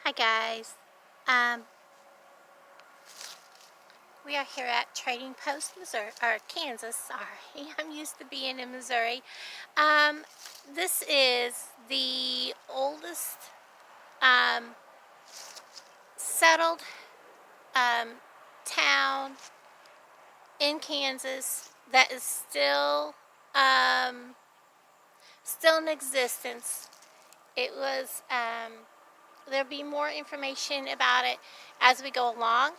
Hi guys, um, we are here at Trading Post, Missouri, or Kansas, sorry. I'm used to being in Missouri. This is the oldest settled um, town in Kansas that is still in existence. It was, there'll be more information about it as we go along.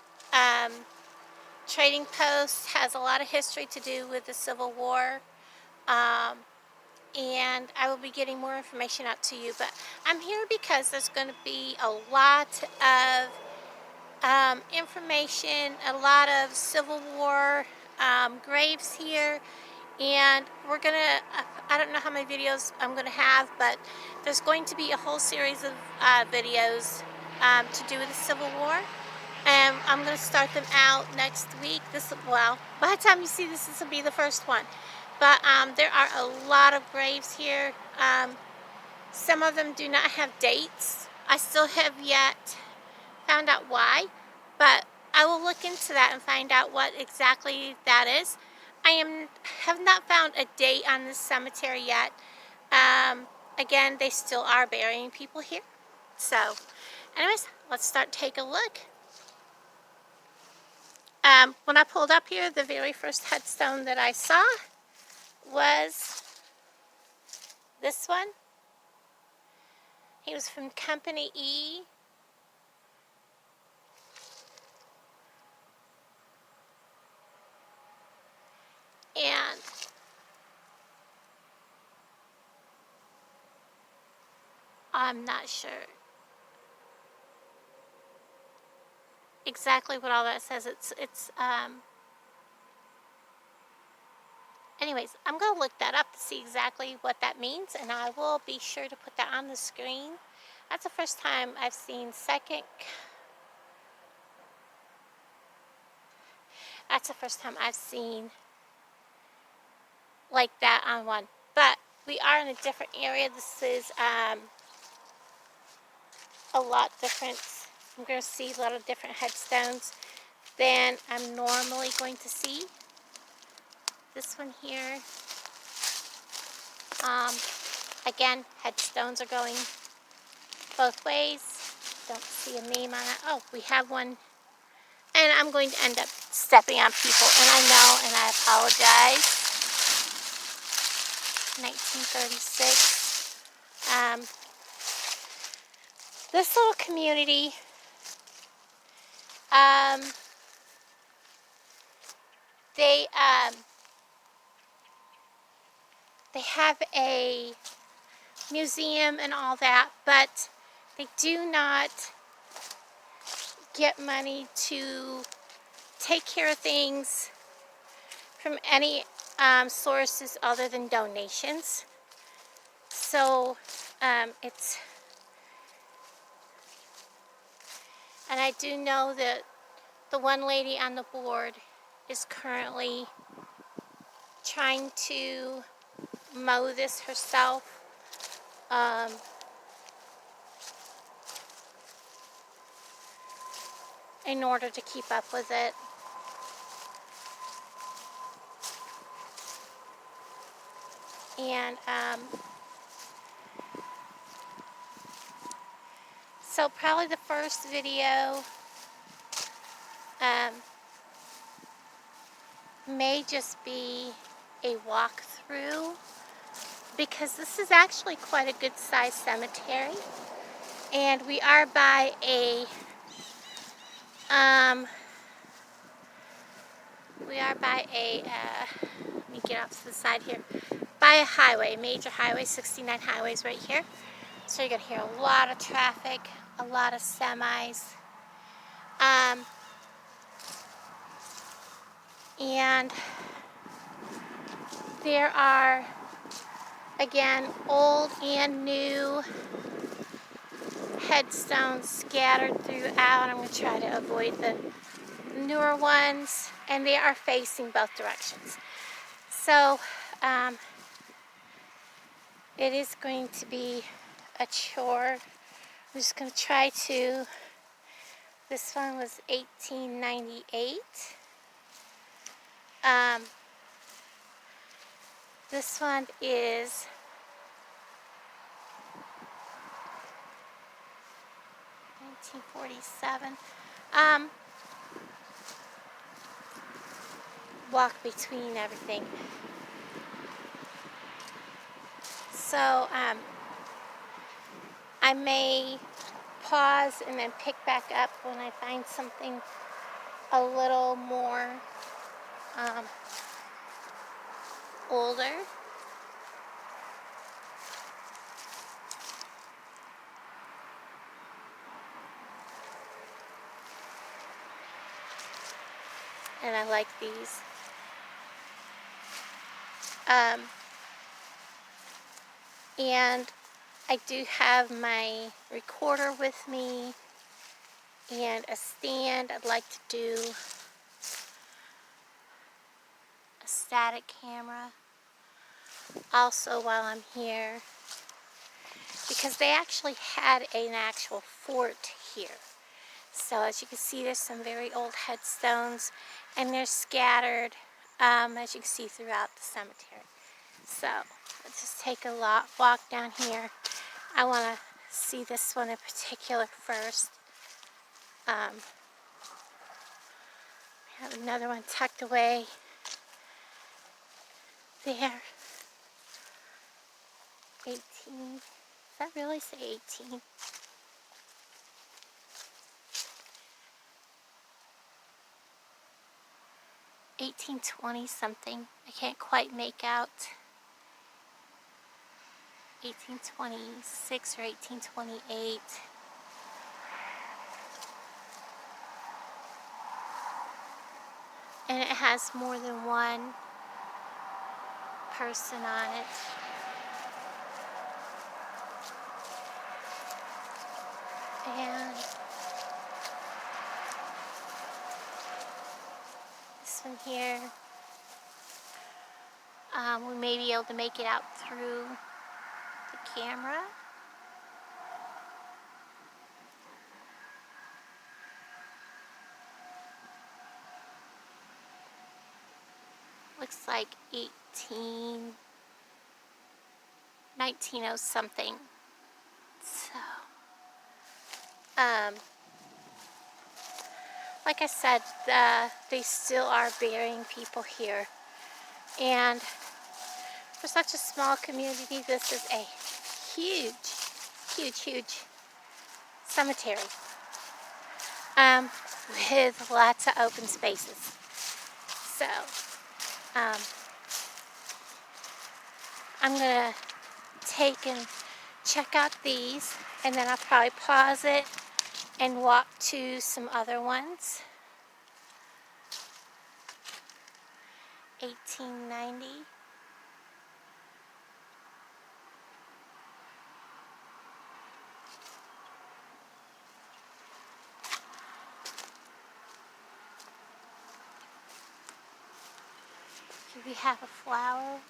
Trading Post has a lot of history to do with the Civil War, and I will be getting more information out to you. But I'm here because there's going to be a lot of information, a lot of Civil War graves here, and we're going to, I don't know how many videos I'm going to have, but there's going to be a whole series of videos to do with the Civil War. And I'm going to start them out next week. Well, by the time you see this will be the first one. But there are a lot of graves here. Some of them do not have dates. I still have yet found out why, but I will look into that and find out what exactly that is. Have not found a date on this cemetery yet. Again, they still are burying people here. So, anyways, let's take a look. When I pulled up here, the very first headstone that I saw was this one. He was from Company E. And I'm not sure exactly what all that says. Anyways, I'm going to look that up to see exactly what that means, and I will be sure to put that on the screen. That's the first time I've seen That's the first time I've seen like that on one. But we are in a different area. This is a lot different. I'm going to see a lot of different headstones than I'm normally going to see. This one here, again, headstones are going both ways. Don't see a name on it. Oh, we have one, and I'm going to end up stepping on people, and I know, and I apologize. 1936. This little community, they have a museum and all that, but they do not get money to take care of things from any sources other than donations. So and I do know that the one lady on the board is currently trying to mow this herself. In order to keep up with it. And so probably the first video may just be a walkthrough, because this is actually quite a good sized cemetery, and we are by a let me get off to the side here, by a highway, major highway, 69 highways right here. So you're going to hear a lot of traffic, a lot of semis. And there are, again, old and new headstones scattered throughout. I'm going to try to avoid the newer ones, and they are facing both directions. So it is going to be a chore I'm just going to try to, this one was 1898. This one is 1947. Walk between everything. So, I may pause and then pick back up when I find something a little more older. And I like these. And I do have my recorder with me and a stand. I'd like to do a static camera also while I'm here, because they actually had an actual fort here. So as you can see, there's some very old headstones, and they're scattered, as you can see, throughout the cemetery. So let's just take a walk down here. I want to see this one in particular first. I have another one tucked away there. 18. Does that really say 18? 1820 something. I can't quite make out. 1826 or 1828. And it has more than one person on it. And this one here, we may be able to make it out through the camera. Looks like 1900 something. So, like I said, they still are burying people here. And for such a small community, this is a huge, huge, huge cemetery with lots of open spaces. So, I'm going to take and check out these, and then I'll probably pause it and walk to some other ones. 1890. Here we have a flower.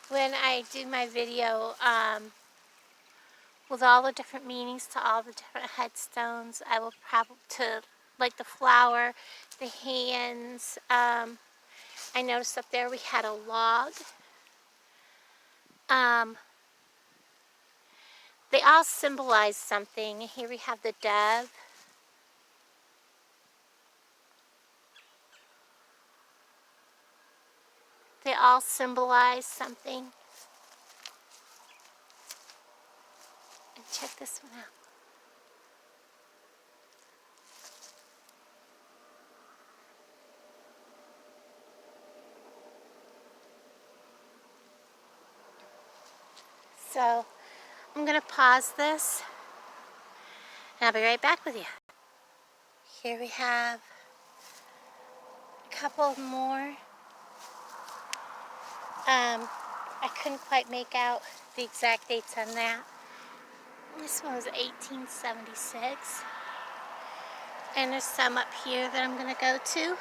When I do my video with all the different meanings to all the different headstones, I will probably, to like the flower, the hands. I noticed up there we had a log. They all symbolize something. Here we have the dove. They all symbolize something. And check this one out. So, I'm going to pause this, and I'll be right back with you. Here we have a couple more. I couldn't quite make out the exact dates on that. This one was 1876. And there's some up here that I'm going to go to.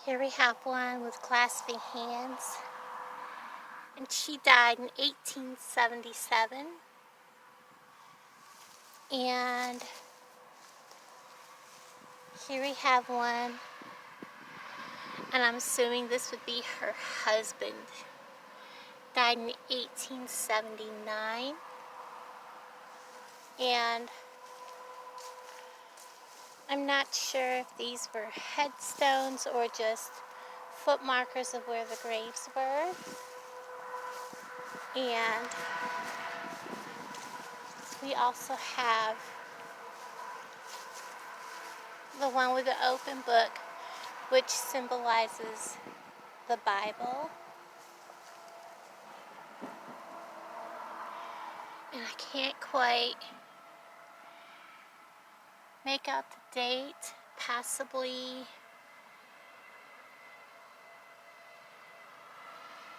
Here we have one with clasping hands, and she died in 1877. And here we have one, and I'm assuming this would be her husband. Died in 1879. And I'm not sure if these were headstones or just foot markers of where the graves were. And we also have the one with the open book, which symbolizes the Bible. And I can't quite make out the date, possibly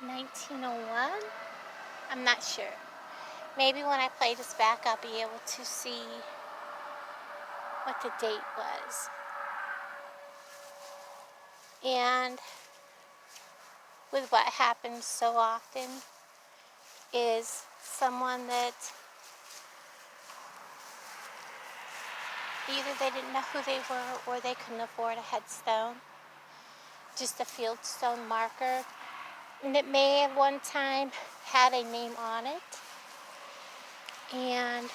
1901. I'm not sure. Maybe when I play this back, I'll be able to see what the date was. And with what happens so often is someone that either they didn't know who they were or they couldn't afford a headstone, just a fieldstone marker, and it may have one time had a name on it. And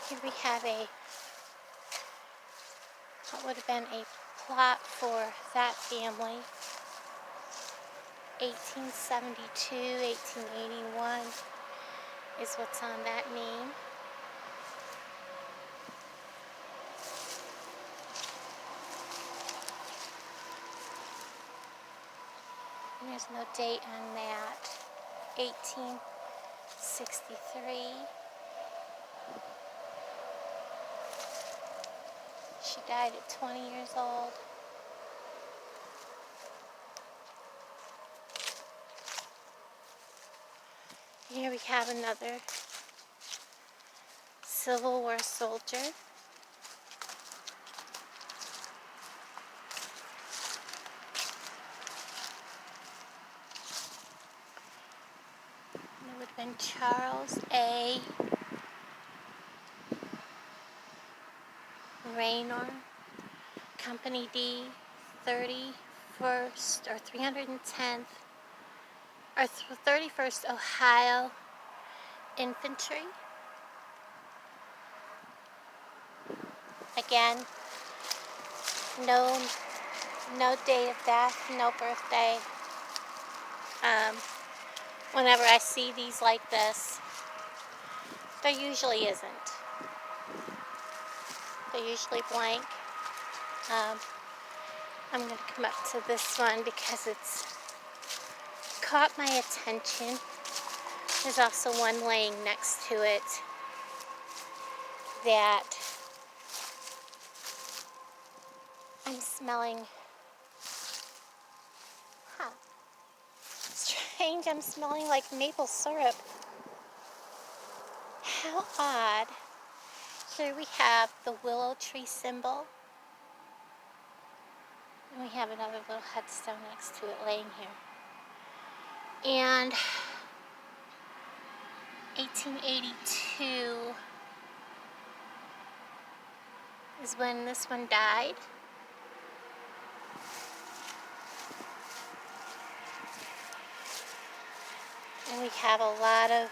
here we have what would have been a plot for that family. 1872, 1881 is what's on that name. And there's no date on that. 1863. She died at 20 years old. Here we have another Civil War soldier. And it would have been Charles A. Raynor, Company D, 31st or 310th or 31st Ohio Infantry. Again, no date of death, no birthday. Whenever I see these like this, there usually isn't. They're usually blank. I'm going to come up to this one because it's caught my attention. There's also one laying next to it that I'm smelling. Strange, I'm smelling like maple syrup. How odd. Here we have the willow tree symbol. And we have another little headstone next to it laying here. And 1882 is when this one died. And we have a lot of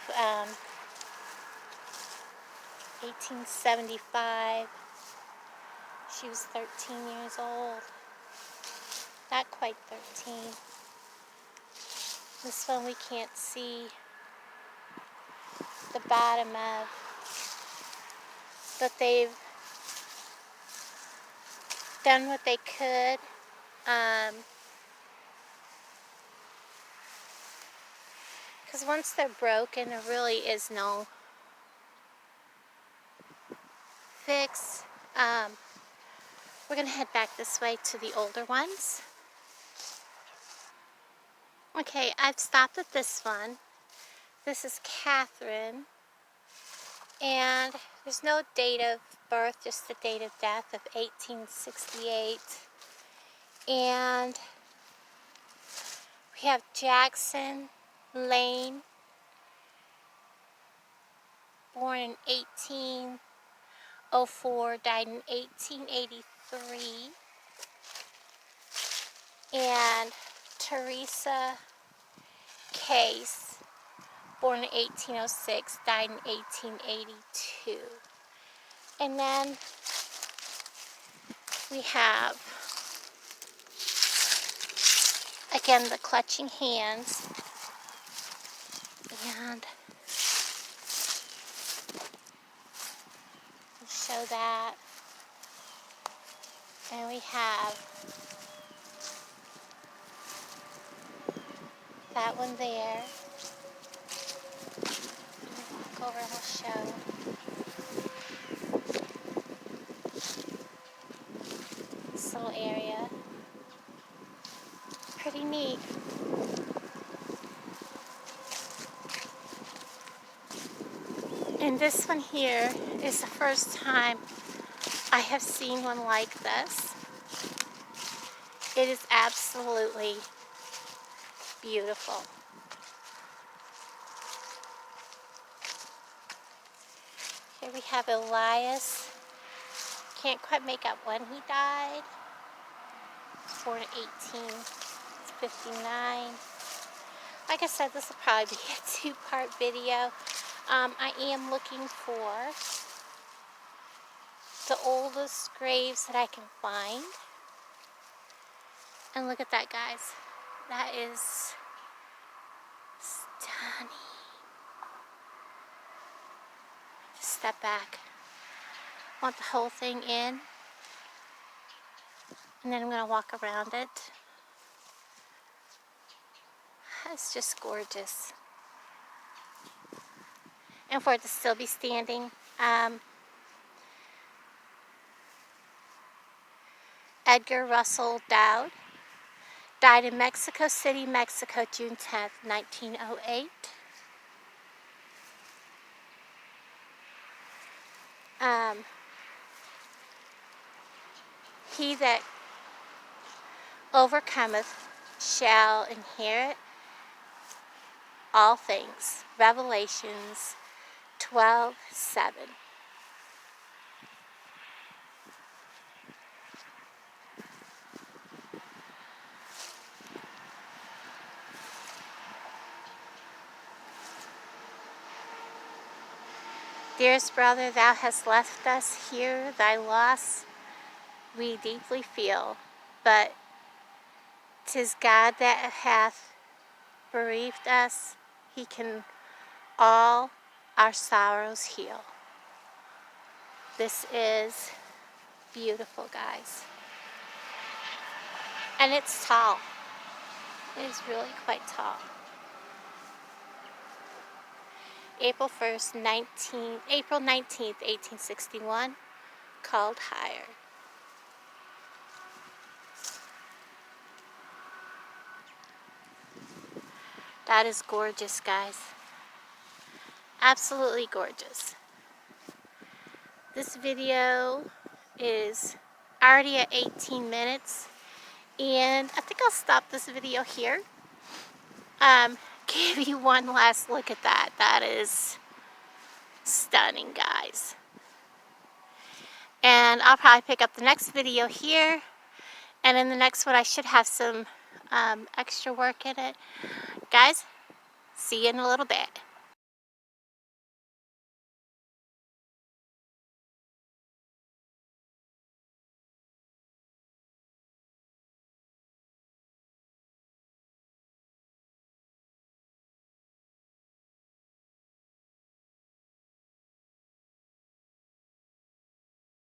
1875. She was 13 years old. Not quite 13. This one we can't see the bottom of, but they've done what they could. Because once they're broken, there really is no fix. We're going to head back this way to the older ones. Okay, I've stopped at this one. This is Catherine. And there's no date of birth, just the date of death of 1868. And we have Jackson Lane, born in 1804, died in 1883. And Teresa Case, born in 1806, died in 1882. And then we have, again, the clutching hands. And we'll show that. And we have that one there. Walk over and I'll show. This little area. Pretty neat. And this one here is the first time I have seen one like this. It is absolutely beautiful. Here we have Elias. Can't quite make out when he died. Born in 1859. Like I said, this will probably be a two-part video. I am looking for the oldest graves that I can find. And look at that, guys. That is stunning. Just step back. Want the whole thing in. And then I'm going to walk around it. It's just gorgeous. And for it to still be standing, Edgar Russell Dowd died in Mexico City, Mexico, June 10th, 1908. He that overcometh shall inherit all things. Revelations 12:7. Dearest brother, thou hast left us here, thy loss we deeply feel, but 'tis God that hath bereaved us, he can all our sorrows heal. This is beautiful, guys. And it's tall. It is really quite tall. April 19th, 1861, called higher. That is gorgeous, guys. Absolutely gorgeous. This video is already at 18 minutes, and I think I'll stop this video here. Give you one last look at that. That is stunning, guys. And I'll probably pick up the next video here, and in the next one I should have some extra work in it. Guys, see you in a little bit.